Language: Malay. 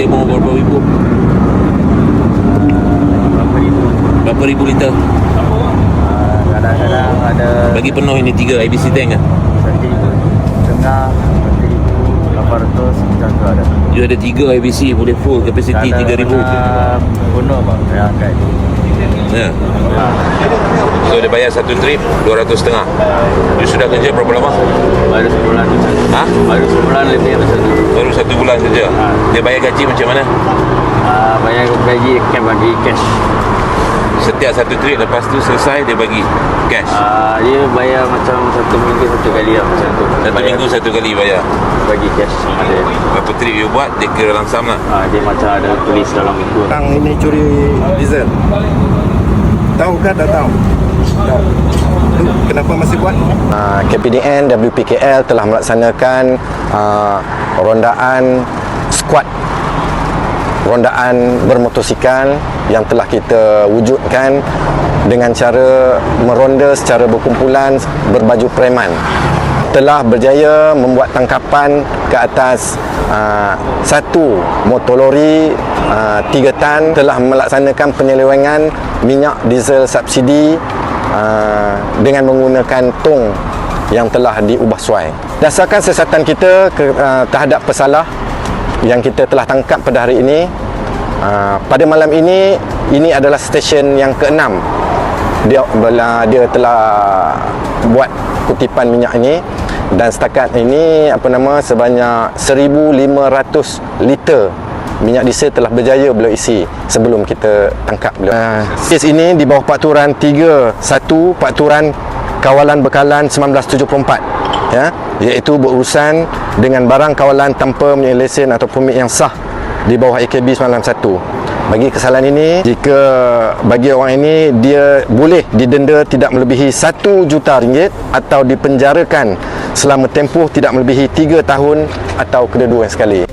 mau berapa ribu? Berapa ribu liter? Kadang-kadang ada Bagi penuh ini 3 IBC tank kan? 1,5, 1,800 macam tu ada. Dia ada 3 IBC boleh full kapasiti 3,000. Penuh bang, saya angkat. Ya. So dia bayar satu trip 200,500. Dia sudah kerja berapa lama? Baru sebulan macam tu. Ha? Baru sebulan lebih macam tu. Baru 1 bulan saja. Dia bayar gaji macam mana? Bayar gaji bagi cash. Setiap satu trip lepas tu selesai dia bagi cash. Dia bayar macam 1 minggu 1 kali lah macam tu. Satu Bayar, minggu 1 kali bayar. bagi cash ada. Berapa trip you buat dia kira langsam lah. Dia macam ada tulis dalam buku. Orang ini curi diesel. Tahu kan? Tak tahu. Tahu. Tu kenapa masih buat? KPDN WPKL telah melaksanakan rondaan squad, rondaan bermotosikal yang telah kita wujudkan dengan cara meronda secara berkumpulan berbaju preman. Telah berjaya membuat tangkapan ke atas satu motor lori 3 tan, telah melaksanakan penyelewengan minyak diesel subsidi dengan menggunakan tong yang telah diubah suai. Dasarkan siasatan kita terhadap pesalah yang kita telah tangkap pada hari ini, pada malam ini adalah stesen yang ke-6 dia telah buat kutipan minyak ini, dan setakat ini sebanyak 1,500 liter minyak diesel telah berjaya beliau isi sebelum kita tangkap beliau. Kes ini di bawah Peraturan 31 Peraturan Kawalan Bekalan 1974, ya, iaitu berurusan dengan barang kawalan tanpa mempunyai lesen atau permit yang sah di bawah AKB 991. Bagi kesalahan ini, jika bagi orang ini, dia boleh didenda tidak melebihi RM1 juta atau dipenjarakan selama tempoh tidak melebihi 3 tahun atau kedua-dua sekali.